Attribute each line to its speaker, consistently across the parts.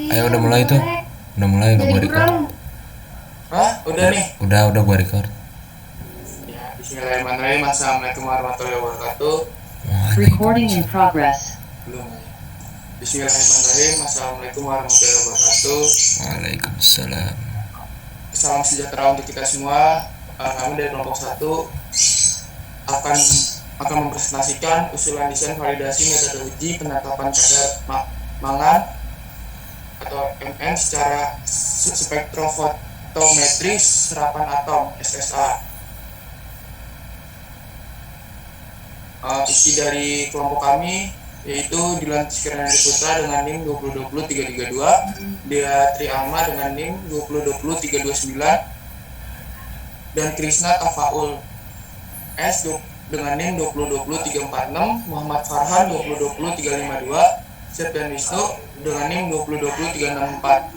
Speaker 1: Ayo udah mulai tuh. Udah gua record.
Speaker 2: Hah? Udah nih?
Speaker 1: Udah gua record.
Speaker 2: Ya, bismillahirrahmanirrahim. Assalamualaikum warahmatullahi wabarakatuh.
Speaker 3: Recording in
Speaker 1: Waalaikumsalam.
Speaker 3: progress.
Speaker 2: Belum ya. Bismillahirrahmanirrahim. Assalamualaikum warahmatullahi wabarakatuh.
Speaker 1: Waalaikumsalam.
Speaker 2: Salam sejahtera untuk kita semua. Kami dari kelompok 1 akan mempresentasikan usulan desain validasi metode uji penetapan kadar mangan atau MN secara spektrofotometris serapan atom SSA. Isi dari kelompok kami yaitu Dilan Sekiranya Putra dengan NIM 2020-332, Dia Triama dengan NIM 2020-329, dan Krisna Tafaul S dengan NIM 2020-346, Muhammad Farhan 2020-352, Septian Wisnu dengan NIM 2020-364.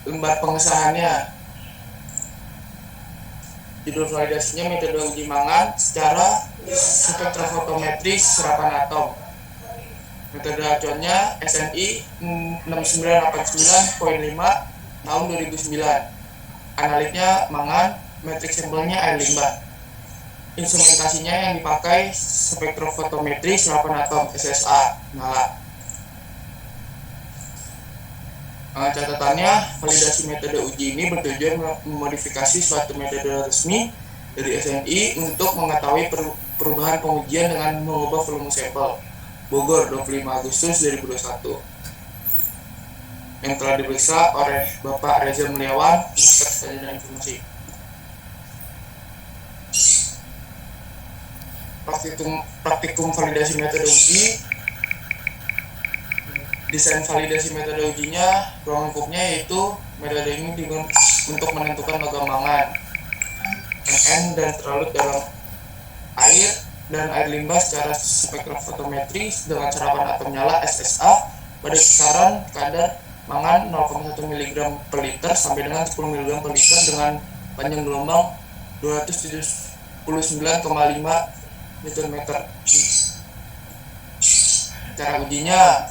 Speaker 2: Lembar pengesahannya. Judul validasinya metode uji mangan secara spektrofotometris serapan atom. Metode acuannya SNI 6989.5 tahun 2009. Analitnya mangan, metrik sampelnya air limbah. Instrumentasinya yang dipakai spektrofotometri serapan atom SSA nyala. Catatannya, validasi metode uji ini bertujuan memodifikasi suatu metode resmi dari SNI untuk mengetahui perubahan pengujian dengan mengubah volume sampel. Bogor, 25 Agustus 2021. Yang telah diperiksa oleh Bapak Reza Muliawan, Master Sarjana Informasi. Praktikum validasi metode uji. Desain validasi metode ujinya, ruang lingkupnya yaitu metode ini digunakan untuk menentukan logam mangan MN dan terlarut dalam air dan air limbah secara spektrofotometri dengan serapan atom nyala SSA pada kisaran kadar mangan 0,1 mg per liter sampai dengan 10 mg per liter dengan panjang gelombang 279,5 Nm. Cara ujinya,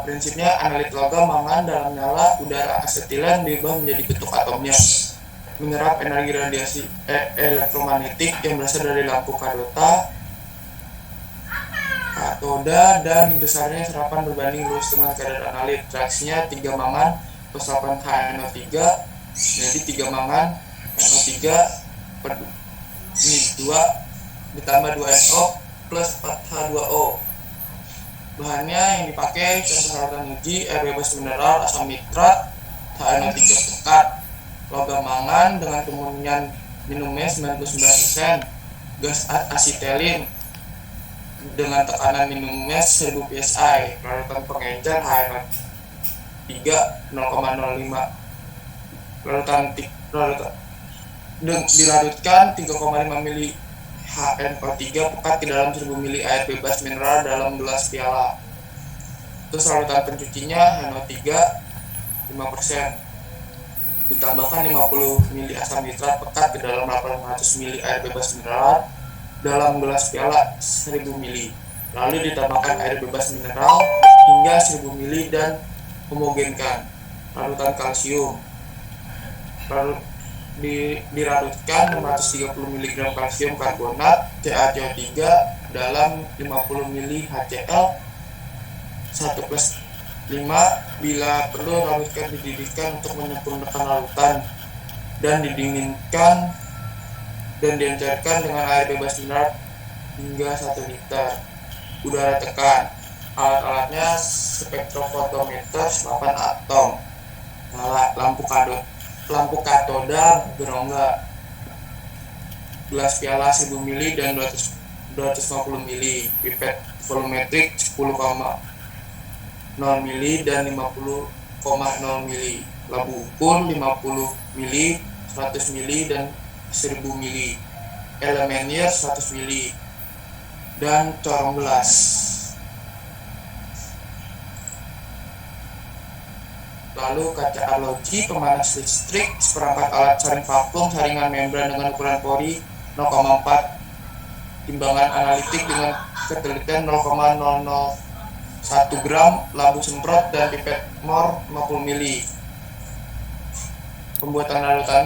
Speaker 2: prinsipnya analit logam mangan dalam nyala udara asetilen diubah menjadi bentuk atomnya, menyerap energi radiasi elektromagnetik yang berasal dari lampu katoda, dan besarnya serapan berbanding lurus dengan kadar analit. Reaksinya 3 mangan plus 8 HNO3 jadi 3 mangan NO3 per ini 2 ditambah 2NO plus 4H2O. Bahannya yang dipakai contoh peralatan uji air bebas mineral asam nitrat, HNO3 pekat, logam mangan dengan kemurnian minumnya 99%, gas asitelin dengan tekanan minumnya 1000 psi, peralatan pengencer HNO3 0,05, dilarutkan 3,5 mili HNO3 pekat ke dalam 1000 ml air bebas mineral dalam gelas piala. Terus larutan pencucinya HNO3 5%. Ditambahkan 50 ml asam nitrat pekat ke dalam 800 ml air bebas mineral dalam gelas piala 1000 ml. Lalu ditambahkan air bebas mineral hingga 1000 ml dan homogenkan. Larutan kalsium. Lalu dilarutkan 630 mg kalsium karbonat CaCO3 dalam 50 ml HCl 1+5. Bila perlu, larutkan dididihkan untuk menyempurnakan larutan dan didinginkan dan diencerkan dengan air bebas mineral hingga 1 liter. Udara tekan. Alat-alatnya spektrofotometer serapan atom, lampu katoda berongga, gelas piala 1000 ml dan 250 ml, pipet volumetrik 10,0 ml dan 50,0 ml, labu ukur 50 ml, 100 ml dan 1000 ml, elemenier 100 ml, dan corong gelas. Lalu kaca arloji, pemanas listrik, seperangkat alat saring vakum, saringan membran dengan ukuran pori 0,4, timbangan analitik dengan ketelitian 0,001 gram labu semprot dan pipet mor 50 ml. Pembuatan larutan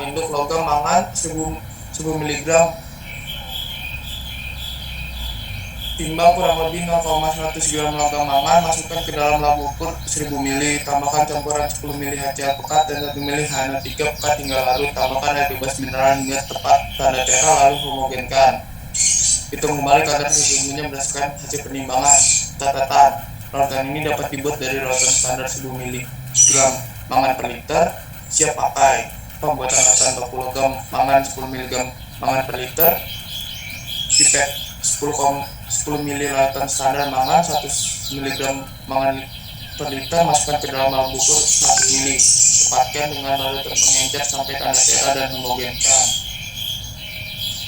Speaker 2: induk logam mangan 1000 mg, timbang kurang lebih 0,100 gram logam mangan, masukkan ke dalam labu ukur 1000 ml, tambahkan campuran 10 ml HCl pekat dan 1 ml HNO3 pekat hingga larut, tambahkan air bebas mineral hingga tepat tanda tera, lalu homogenkan. Hitung kembali kadar sesungguhnya berdasarkan hasil penimbangan. Catatan, larutan ini dapat dibuat dari larutan standar 10 mg mangan per liter, siap pakai. Pembuatan larutan baku logam mangan 10 mg mangan per liter, pipet 10 ml larutan standar mangan 1 mg mangan per liter, masukkan ke dalam labu ukur 1 ml, tepatkan dengan larutan pengencer sampai tanda tera dan homogenkan.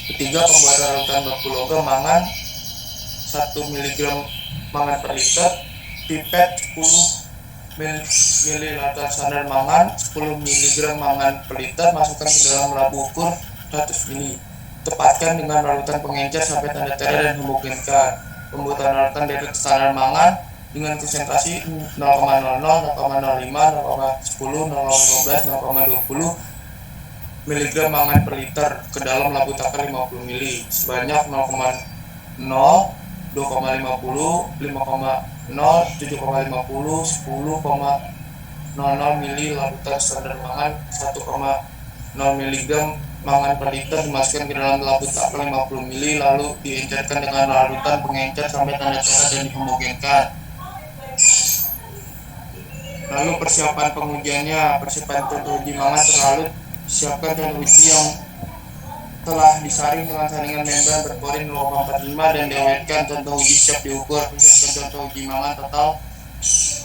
Speaker 2: Ketiga, pembuatan larutan baku logam mangan 1 mg mangan per liter, pipet 10 ml larutan standar mangan 10 mg mangan per liter, masukkan ke dalam labu ukur 100 ml, tepatkan dengan larutan pengencer sampai tanda tera dan homogenkan. Pembuatan larutan dari standar mangan dengan konsentrasi 0,00, 0,05, 0,10, 0,15, 0,20 mg mangan per liter ke dalam labu takar 50 ml sebanyak 0,0, 2,50, 5,0, 7,50, 10,00 ml larutan standar mangan 1,0 mg mangan per liter dimasukkan ke dalam labu takar 50 ml, lalu diencerkan dengan larutan pengencer sampai tanda tera dan dihomogenkan. Lalu persiapan pengujiannya. Persiapan contoh uji mangan terlalu siapkan contoh uji yang telah disaring dengan saringan membran berporin 0,45 dan diawetkan. Contoh uji siap diukur. Persiapkan contoh uji mangan total.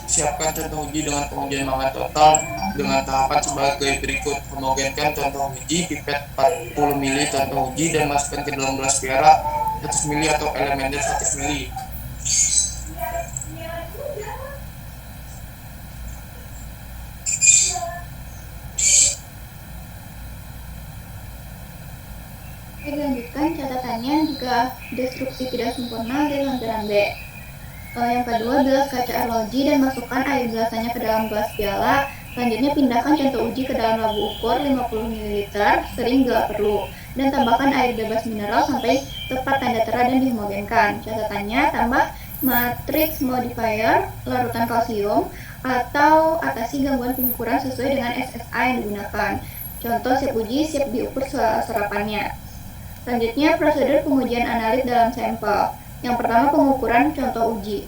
Speaker 2: Siapkan contoh uji dengan pengujian mangan total dengan tahapan sebagai berikut. Homogenkan contoh uji, pipet 40 ml contoh uji dan masukkan ke dalam gelas perak 100 ml atau elementer 100 ml.
Speaker 3: Dilanjutkan catatannya jika destruksi tidak sempurna dari lampiran B. Yang kedua, bilas kaca arloji dan masukkan air bilasannya ke dalam gelas piala. Selanjutnya pindahkan contoh uji ke dalam labu ukur 50 ml sering bila perlu dan tambahkan air bebas mineral sampai tepat tanda tera dan dihomogenkan. Catatannya, tambah matrix modifier larutan kalsium atau atasi gangguan pengukuran sesuai dengan SSA yang digunakan. Contoh siap uji, siap diukur serapannya. Selanjutnya, prosedur pengujian analit dalam sampel. Yang pertama, pengukuran contoh uji.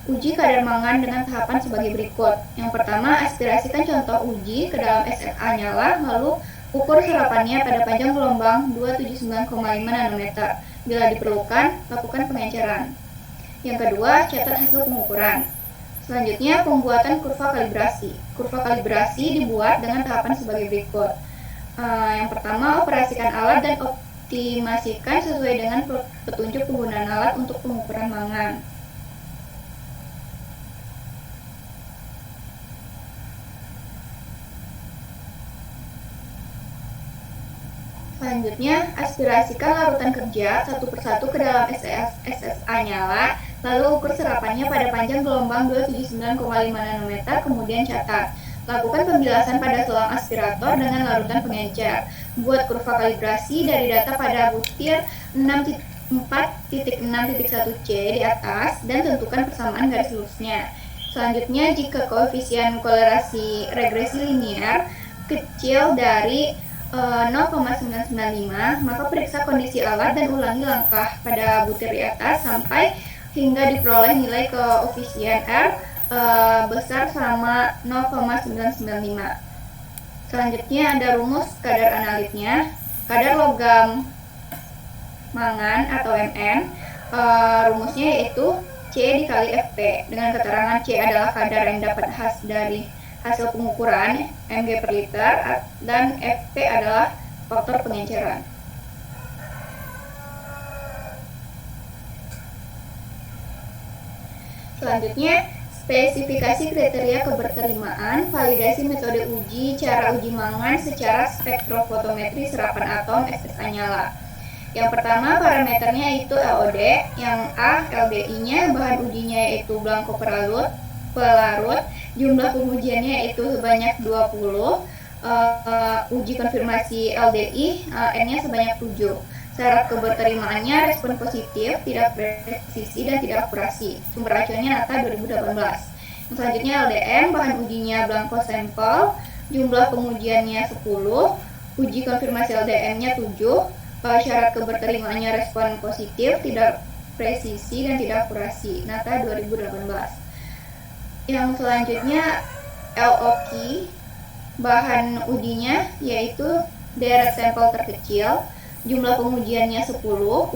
Speaker 3: Uji kadar mangan dengan tahapan sebagai berikut. Yang pertama, aspirasikan contoh uji ke dalam SFA nyala, lalu ukur serapannya pada panjang gelombang 279,5 nanometer. Bila diperlukan, lakukan pengenceran. Yang kedua, catat hasil pengukuran. Selanjutnya, pembuatan kurva kalibrasi. Kurva kalibrasi dibuat dengan tahapan sebagai berikut. Yang pertama, operasikan alat dan optimasikan sesuai dengan petunjuk penggunaan alat untuk pengukuran mangan. Selanjutnya, aspirasikan larutan kerja satu persatu ke dalam SSA nyala, lalu ukur serapannya pada panjang gelombang 279,5 nanometer, kemudian catat. Lakukan pembilasan pada selang aspirator dengan larutan pengencer. Buat kurva kalibrasi dari data pada butir 4.6.1C di atas dan tentukan persamaan garis lurusnya. Selanjutnya, jika koefisien kolerasi regresi linear kecil dari 0,995, maka periksa kondisi alat dan ulangi langkah pada butir di atas sampai hingga diperoleh nilai koefisien R besar sama 0,995. Selanjutnya ada rumus kadar analitnya. Kadar logam mangan atau Mn, rumusnya yaitu C dikali Fp, dengan keterangan C adalah kadar yang dapat dari hasil pengukuran mg per liter dan Fp adalah faktor pengenceran. Selanjutnya, spesifikasi kriteria keberterimaan, validasi metode uji, cara uji mangan secara spektrofotometri serapan atom SSA nyala. Yang pertama parameternya itu LOD, yang A LDI-nya, bahan ujinya yaitu belangko pelarut, jumlah pengujiannya yaitu sebanyak 20, uji konfirmasi LDI N-nya sebanyak 7. Syarat keberterimaannya respon positif, tidak presisi dan tidak akurasi. Sumber acuannya Nata 2018. Yang selanjutnya LDM, bahan ujinya belangko sampel, jumlah pengujiannya 10, uji konfirmasi LDM-nya 7, syarat keberterimaannya respon positif, tidak presisi dan tidak akurasi. Nata 2018. Yang selanjutnya LOQ, bahan ujinya yaitu deret sampel terkecil, jumlah pengujiannya 10,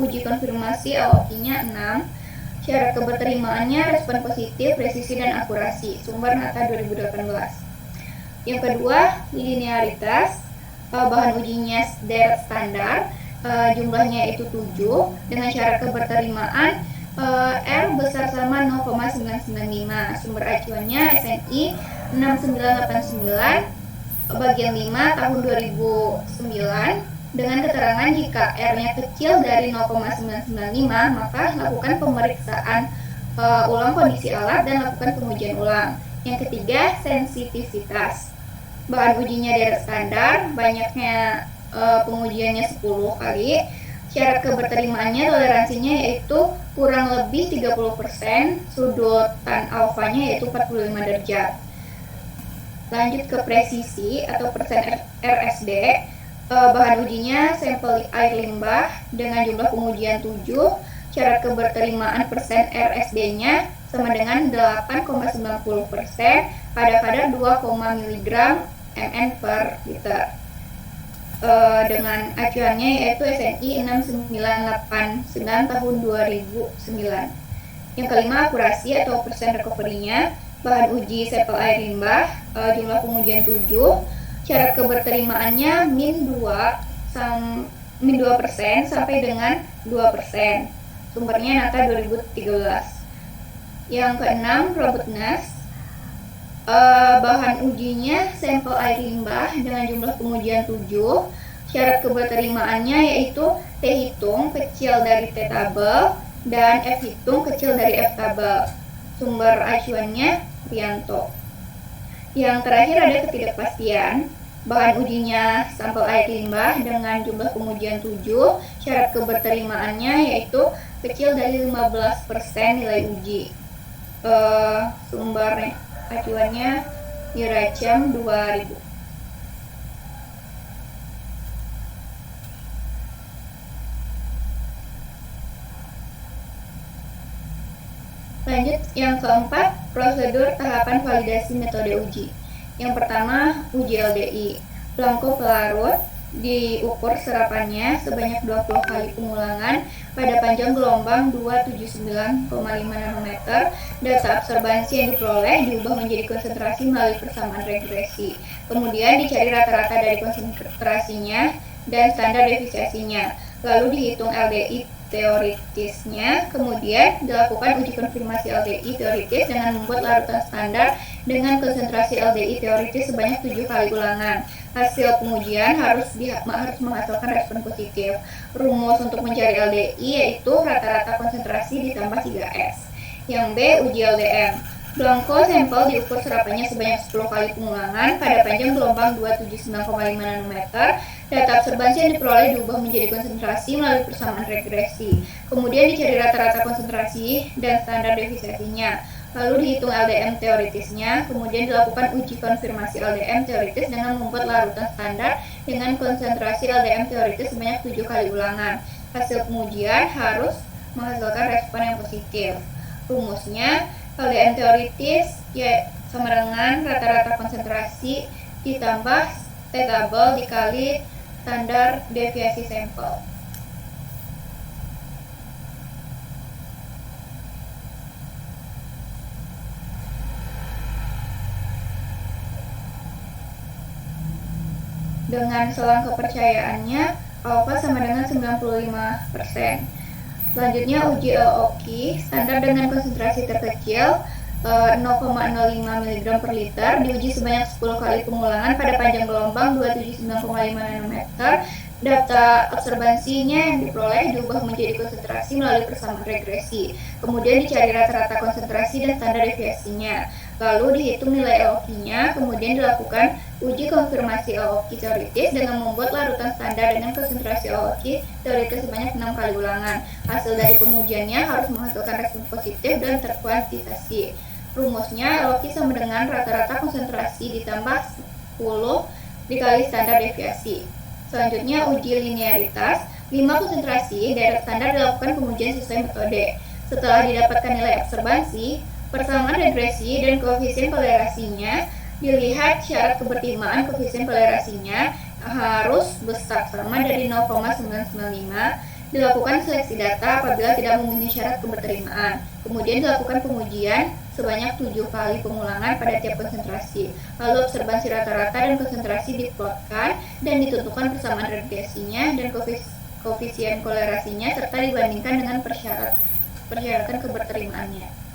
Speaker 3: uji konfirmasi LOQ-nya 6, syarat keberterimaannya respon positif, presisi dan akurasi. Sumber Nata 2018. Yang kedua, linearitas, bahan ujinya deret standar, jumlahnya itu 7, dengan syarat keberterimaan R besar sama 0,995. Sumber acuannya SNI 6989 bagian 5 tahun 2009, dengan keterangan jika R-nya kecil dari 0,995 maka lakukan pemeriksaan ulang kondisi alat dan lakukan pengujian ulang. Yang ketiga, sensitivitas, bahan ujinya deret standar, banyaknya pengujiannya 10 kali, syarat keberterimaannya toleransinya yaitu kurang lebih 30%, sudut tan alfanya yaitu 45 derajat. Lanjut ke presisi atau persen RSD, bahan ujinya sampel air limbah dengan jumlah pengujian 7, syarat keberterimaan persen RSD-nya sama dengan 8,90% pada kadar 2, mg mN per liter. Dengan acuannya yaitu SNI 6989 tahun 2009. Yang kelima, akurasi atau persen recovery-nya, bahan uji sampel air limbah, jumlah pengujian 7, syarat keberterimaannya min 2% sampai dengan 2%. Sumbernya Nata 2013. Yang keenam, robustness, bahan ujinya sampel air limbah dengan jumlah pengujian 7, syarat keberterimaannya yaitu T hitung kecil dari T tabel dan F hitung kecil dari F tabel. Sumber acuannya Rianto. Yang terakhir ada ketidakpastian, bahan ujinya sampel air limbah dengan jumlah pengujian 7, syarat keberterimaannya yaitu kecil dari 15% nilai uji. Sumber acuannya Iracem 2000. Lanjut yang keempat, prosedur tahapan validasi metode uji. Yang pertama, uji LDI. Belangko pelarut diukur serapannya sebanyak 20 kali pengulangan pada panjang gelombang 279,5 nanometer. Data absorbansi yang diperoleh diubah menjadi konsentrasi melalui persamaan regresi. Kemudian dicari rata-rata dari konsentrasinya dan standar deviasinya. Lalu dihitung LDI teoritisnya, kemudian dilakukan uji konfirmasi LDI teoritis dengan membuat larutan standar dengan konsentrasi LDI teoritis sebanyak 7 kali ulangan. Hasil pengujian harus menghasilkan respon positif. Rumus untuk mencari LDI yaitu rata-rata konsentrasi ditambah 3S. Yang B, uji LDM. Belangko sampel diukur serapannya sebanyak 10 kali pengulangan pada panjang gelombang 279,5 nanometer. Data absorbansi yang diperoleh diubah menjadi konsentrasi melalui persamaan regresi. Kemudian dicari rata-rata konsentrasi dan standar deviasinya. Lalu dihitung LDM teoritisnya. Kemudian dilakukan uji konfirmasi LDM teoritis dengan membuat larutan standar dengan konsentrasi LDM teoritis sebanyak 7 kali ulangan. Hasil pengujian harus menghasilkan respon yang positif. Rumusnya, LDM teoritis ya sama dengan rata-rata konsentrasi ditambah T tabel dikali standar deviasi sampel. Dengan selang kepercayaannya alfa sama dengan 95%. Selanjutnya uji LOQ, standar dengan konsentrasi terkecil 0,05 mg per liter, diuji sebanyak 10 kali pengulangan pada panjang gelombang 279,5 nanometer Data observansinya yang diperoleh diubah menjadi konsentrasi melalui persamaan regresi. Kemudian dicari rata-rata konsentrasi dan standar deviasinya. Lalu dihitung nilai LOQ-nya, kemudian dilakukan uji konfirmasi LOQ teoritis dengan membuat larutan standar dengan konsentrasi LOQ teoritis sebanyak 6 kali ulangan. Hasil dari pengujiannya harus menghasilkan respon positif dan terkuantitasasi. Rumusnya LOQ sama dengan rata-rata konsentrasi ditambah 10 dikali standar deviasi. Selanjutnya uji linearitas. 5 konsentrasi daerah standar dilakukan pengujian sesuai metode. Setelah didapatkan nilai observansi, persamaan regresi dan koefisien toleransinya, dilihat syarat kebertimaan koefisien toleransinya harus besar sama dari 0,995. Dilakukan seleksi data apabila tidak memenuhi syarat keberterimaan. Kemudian dilakukan pengujian sebanyak 7 kali pengulangan pada tiap konsentrasi. Lalu observasi rata-rata dan konsentrasi diplotkan dan ditentukan persamaan regresinya dan koefisien kolerasinya serta dibandingkan dengan persyaratan keberterimaannya.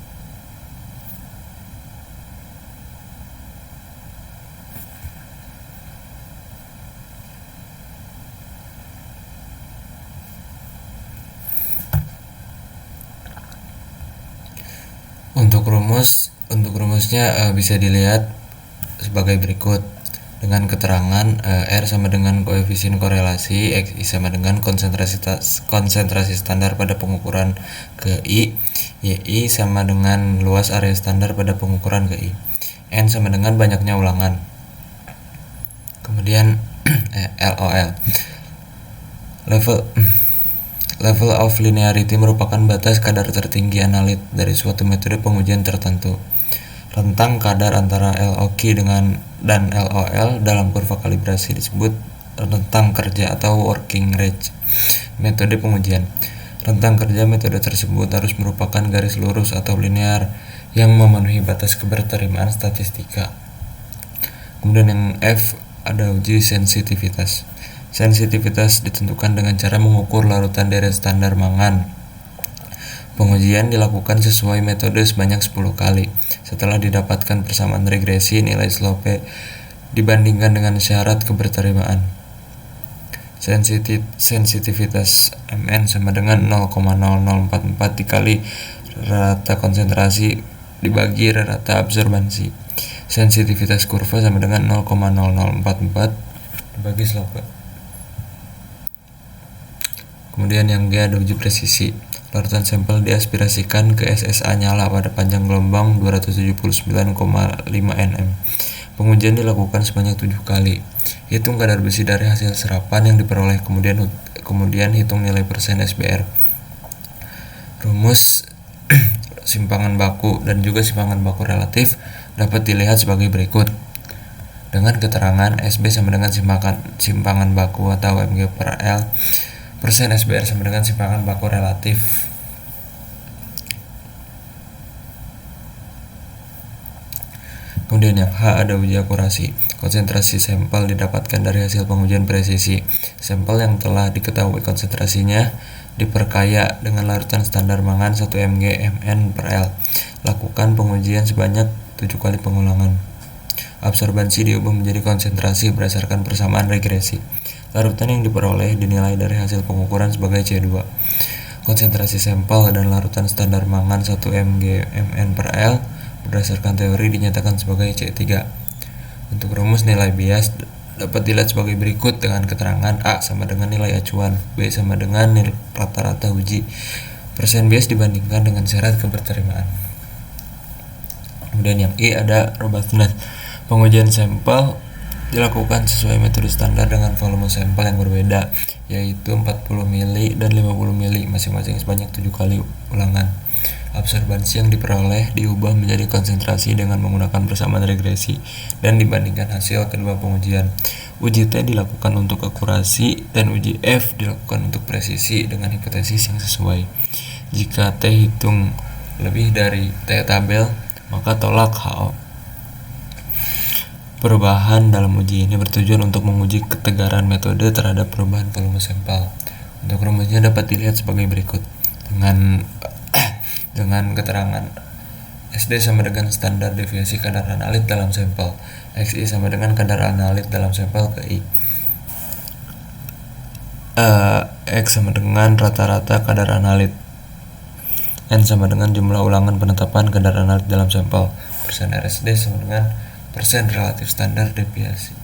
Speaker 1: Untuk rumusnya bisa dilihat sebagai berikut dengan keterangan R sama dengan koefisien korelasi, XI sama dengan konsentrasi standar pada pengukuran GI, YI sama dengan luas area standar pada pengukuran GI, N sama dengan banyaknya ulangan. Kemudian LOL, Level of linearity merupakan batas kadar tertinggi analit dari suatu metode pengujian tertentu. Rentang kadar antara LOQ dan LOL dalam kurva kalibrasi disebut rentang kerja atau working range metode pengujian. Rentang kerja metode tersebut harus merupakan garis lurus atau linear yang memenuhi batas keberterimaan statistika. Kemudian yang F ada uji sensitivitas. Sensitivitas ditentukan dengan cara mengukur larutan deret standar mangan. Pengujian dilakukan sesuai metode sebanyak 10 kali. Setelah didapatkan persamaan regresi, nilai slope dibandingkan dengan syarat keberterimaan. Sensitivitas Mn sama dengan 0,0044 dikali rata konsentrasi dibagi rata absorbansi. Sensitivitas kurva sama dengan 0,0044 dibagi slope. Kemudian yang G ada uji presisi. Larutan sampel diaspirasikan ke SSA nyala pada panjang gelombang 279,5 nm. Pengujian dilakukan sebanyak 7 kali. Hitung kadar besi dari hasil serapan yang diperoleh, kemudian hitung nilai persen SBR. Rumus simpangan baku dan juga simpangan baku relatif dapat dilihat sebagai berikut. Dengan keterangan SB sama dengan simpangan baku atau Mg per L, persen SBR sama dengan simpangan baku relatif. Kemudian yang H ada uji akurasi. Konsentrasi sampel didapatkan dari hasil pengujian presisi. Sampel yang telah diketahui konsentrasinya diperkaya dengan larutan standar mangan 1 mg mn per L. Lakukan pengujian sebanyak 7 kali pengulangan. Absorbansi diubah menjadi konsentrasi berdasarkan persamaan regresi. Larutan yang diperoleh dinilai dari hasil pengukuran sebagai C2. Konsentrasi sampel dan larutan standar mangan 1 mg mn per L berdasarkan teori dinyatakan sebagai C3. Untuk rumus nilai bias dapat dilihat sebagai berikut dengan keterangan A sama dengan nilai acuan, B sama dengan nilai rata-rata uji, persen bias dibandingkan dengan syarat keberterimaan. Kemudian yang I ada robustness. Pengujian sampel dilakukan sesuai metode standar dengan volume sampel yang berbeda, yaitu 40 mili dan 50 mili masing-masing sebanyak 7 kali ulangan. Absorbansi yang diperoleh diubah menjadi konsentrasi dengan menggunakan persamaan regresi dan dibandingkan hasil kedua pengujian. Uji T dilakukan untuk akurasi dan uji F dilakukan untuk presisi dengan hipotesis yang sesuai. Jika T hitung lebih dari T tabel, maka tolak HO. Perubahan dalam uji ini bertujuan untuk menguji ketegaran metode terhadap perubahan volume sampel. Untuk rumusnya dapat dilihat sebagai berikut. Dengan keterangan SD sama dengan standar deviasi kadar analit dalam sampel, XI sama dengan kadar analit dalam sampel ke I. X sama dengan rata-rata kadar analit. N sama dengan jumlah ulangan penetapan kadar analit dalam sampel. Persen RSD sama dengan persen relatif standar deviasi.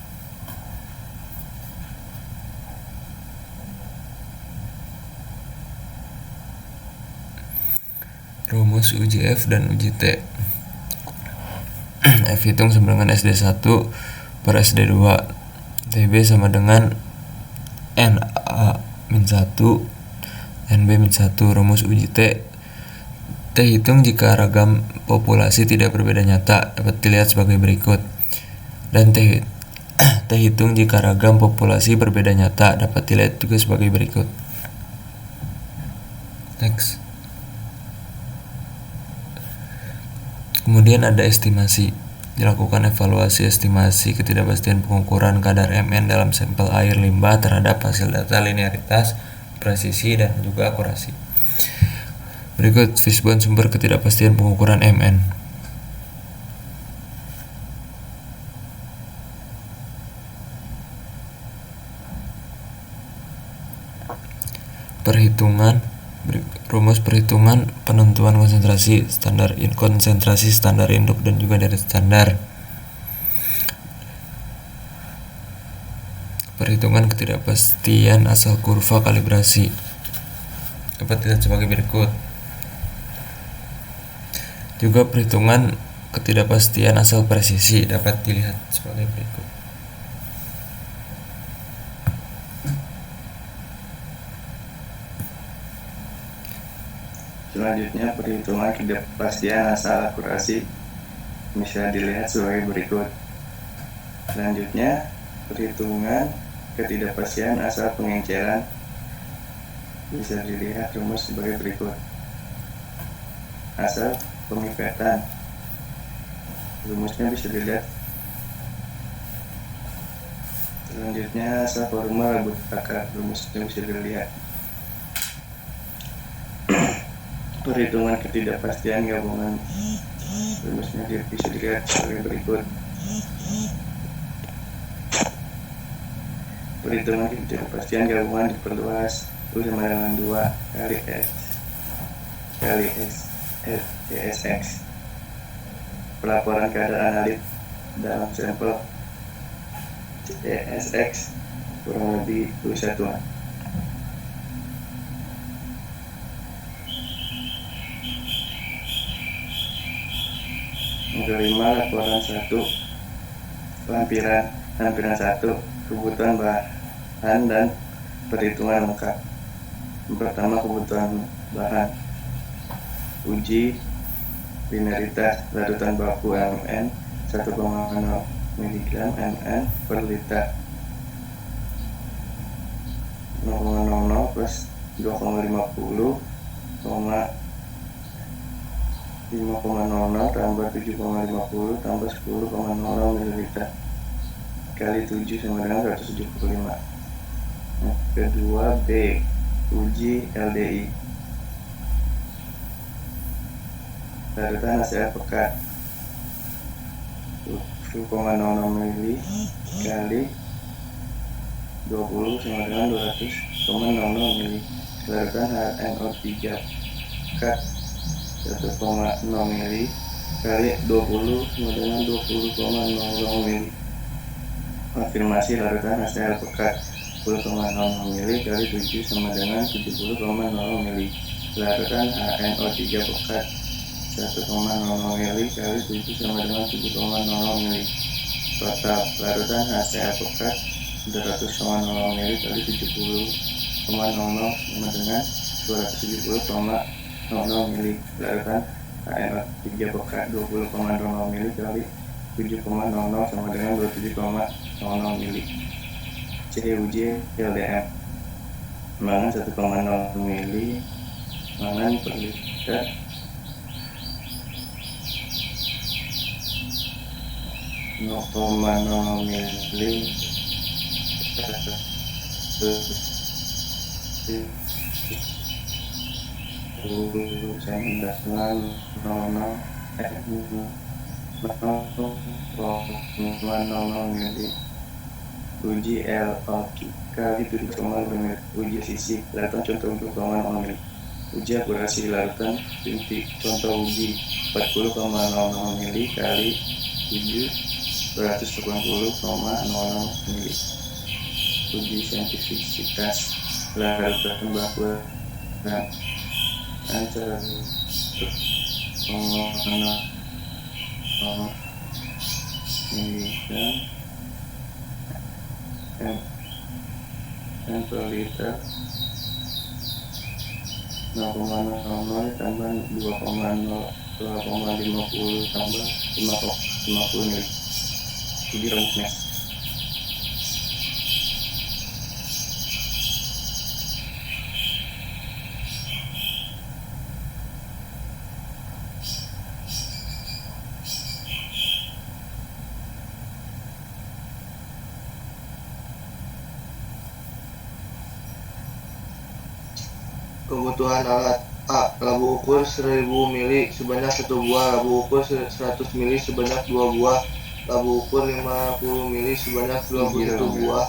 Speaker 1: Rumus uji F dan uji T. F hitung sama dengan SD1 per SD2. TB sama dengan NA-1 NB-1. Rumus uji T. T hitung jika ragam populasi tidak berbeda nyata dapat dilihat sebagai berikut. Dan T hitung jika ragam populasi berbeda nyata dapat dilihat juga sebagai berikut. Next. Kemudian ada estimasi. Dilakukan evaluasi estimasi ketidakpastian pengukuran kadar Mn dalam sampel air limbah terhadap hasil data linearitas, presisi, dan juga akurasi. Berikut fishbone sumber ketidakpastian pengukuran Mn. Rumus perhitungan penentuan konsentrasi standar induk dan juga dari standar. Perhitungan ketidakpastian asal kurva kalibrasi dapat dilihat sebagai berikut. Juga perhitungan ketidakpastian asal presisi dapat dilihat sebagai berikut.
Speaker 4: Selanjutnya, perhitungan ketidakpastian asal akurasi bisa dilihat sebagai berikut. Selanjutnya, perhitungan ketidakpastian asal pengenceran bisa dilihat rumus sebagai berikut. Asal pemipatan, rumusnya bisa dilihat. Selanjutnya, asal volume rambut akar, rumusnya bisa dilihat. Perhitungan ketidakpastian gabungan, rumusnya bisa dilihat sebagai berikut. Perhitungan ketidakpastian gabungan diperluas U sama dengan 2 kali S kali CSX. Pelaporan kadar analit dalam sampel CSX kurang lebih U1. Yang kelima, laporan 1 lampiran 1 kebutuhan bahan dan perhitungan lengkap. Yang pertama, kebutuhan bahan. Uji linearitas larutan baku Mn 1,0 mg Mn per liter 0,00 plus 2,50 5,00 tambah 7,50 tambah 10,00 ml kali 7 sama dengan 175. Yang kedua, B, uji LDI larutan HCl pekat 10,00 ml kali 20 sama dengan 200,00 ml. Larutan HNO3 pekat 1,0 ml kali 20 sama dengan 20,00 ml. Konfirmasi larutan HCl pekat 10,00 ml kali 7 sama dengan 70,00 ml. Larutan HNO3 pekat 1,0 ml kali 7 sama dengan 7,00 ml. Total larutan HCl pekat 200,00 ml kali 70,00 sama dengan 270,00 ml. Larutan HNO3 pekat 20,00 ml kali 7,00 sama dengan 27,00 ml. C, uji LDM mangan 1,0 ml mangan per liter 0,0 ml Uji LOQ kali 7,5 mm. Uji fisik larutan contoh untuk pengaman mm. Uji akurasi larutan inti contoh uji 40,00 mili kali 780,00 mili. Uji saintifisitas larutan baku antara 0,00 miligram m per liter 0,00 tambah 2,50 tambah 5,50 mili. Uji rumusnya.
Speaker 2: Kebutuhan alat: A. Labu ukur 1000 mili sebanyak 1 buah. Labu ukur 100 mili sebanyak 2 buah. Labu ukur 50 mili sebanyak 21 buah.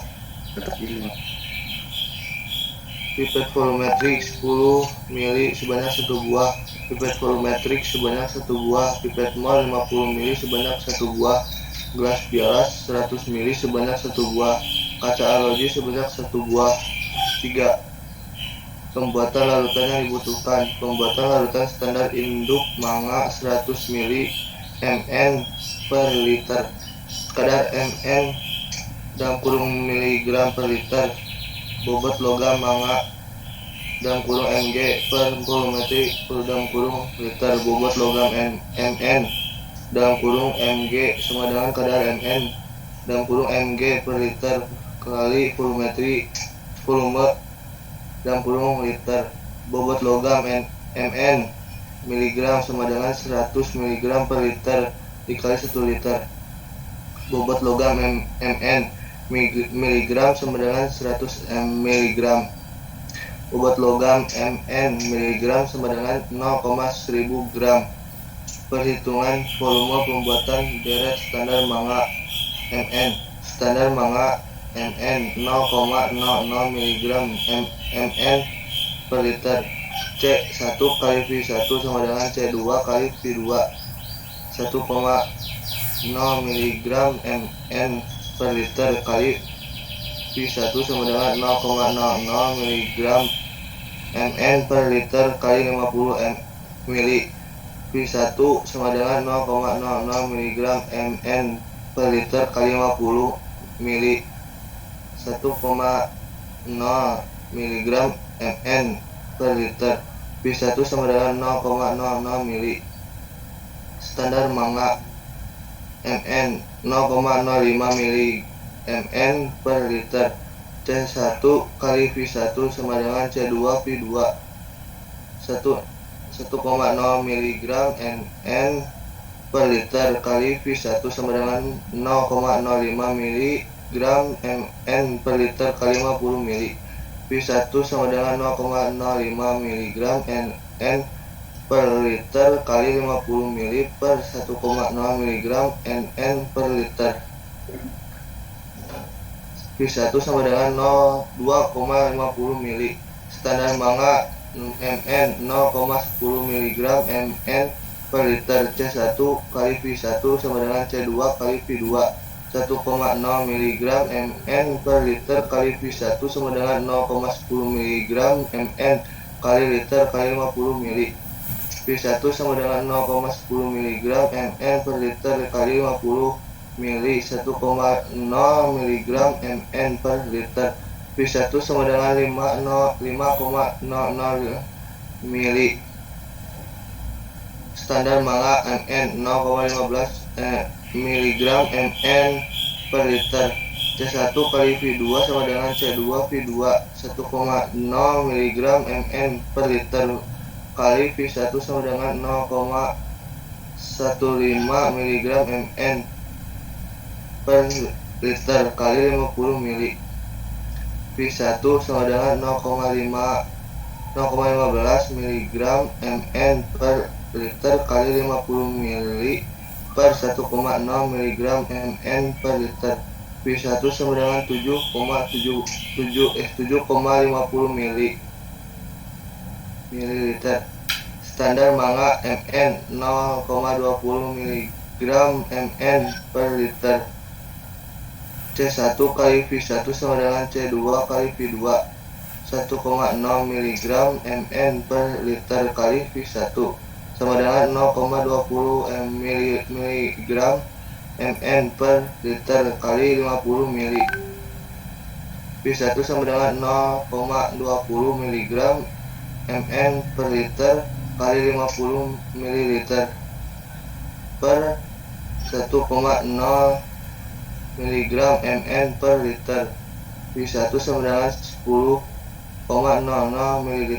Speaker 2: Pipet volumetrik 10 mili sebanyak 1 buah. Pipet volumetrik sebanyak 1 buah. Pipet mol 50 mili sebanyak 1 buah. Gelas bilas 100 mili sebanyak 1 buah. Kaca arloji sebanyak 1 buah. 3. Pembuatan larutan yang dibutuhkan: pembuatan larutan standar induk manga 100 ml per liter, kadar ml dalam kurung miligram per liter, bobot logam manga dalam kurung mg per volumetri per dalam kurung liter, bobot logam mn dalam kurung mg sama dengan kadar mn dalam kurung mg per liter kali volumetri volume dalam kurung liter, bobot logam mn miligram sama dengan 100 mg per liter dikali 1 liter, bobot logam mn miligram sama dengan 100 mg, bobot logam mn miligram sama dengan 0,1000 gram. Perhitungan volume pembuatan deret standar manga mn. Standar manga mn 0,00 mg mn per liter. C1 kali V1 sama dengan C2 kali V2. 1,0 mg mn per liter kali V1 sama dengan 0,00 mg mn per liter kali 50 ml. V1 sama dengan 0,00 mg mn per liter kali 50 ml. 1,0 mg mn per liter. V1 sama dengan 0,00 ml. Standar manga mn 0,05 mg mn per liter. C1 kali V1 sama dengan C2 V2. 1,0 mg mn per liter kali V1 sama dengan 0,05 mg mn per liter kali 50 ml. V1 sama dengan 0,05 mg mn per liter kali 50 ml per 1,0 mg mn per liter. V1 sama dengan 2,50 ml. Standar manga mn 0,10 mg mn per liter. C1 kali V1 sama dengan C2 kali V2. 1,0 mg mn per liter kali V1 sama dengan 0,10 mg mn kali liter kali 50 ml. V1 sama dengan 0,10 mg mn per liter kali 50 ml. 1,0 mg mn per liter. V1 sama dengan 5,00 ml. Standar manga mn 0,15 mg mn per liter. C1 kali V2 sama dengan C2 V2. 1,0 mg mn per liter kali V1 sama dengan 0,15 mg mn per liter kali 50 ml. V1 sama dengan 0,15 mg mn per liter kali 50 ml per 1,0 mg mn per liter.
Speaker 5: V1 sama dengan 7,50 mililiter. Standar manga mn 0,20 mg mn per liter. C1 kali V1 sama dengan C2 kali V2 1,0 mg mn per liter kali V1 sama dengan 0,20 mg mn per liter kali 50 ml. V1 sama dengan 0,20 mg mn per liter kali 50 ml per 1,0 mg mn per liter. V1 sama dengan 10,00 ml.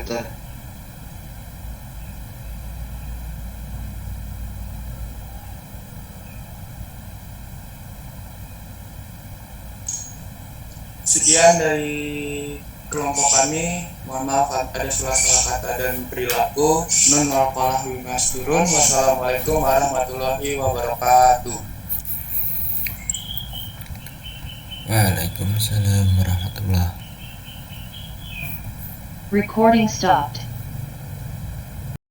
Speaker 2: Sekian dari kelompok kami. Mohon maaf ada salah-salah kata dan perilaku. Nun wal falah bimas turun. Wassalamualaikum warahmatullahi wabarakatuh.
Speaker 1: Waalaikumsalam warahmatullahi.
Speaker 6: Recording stopped.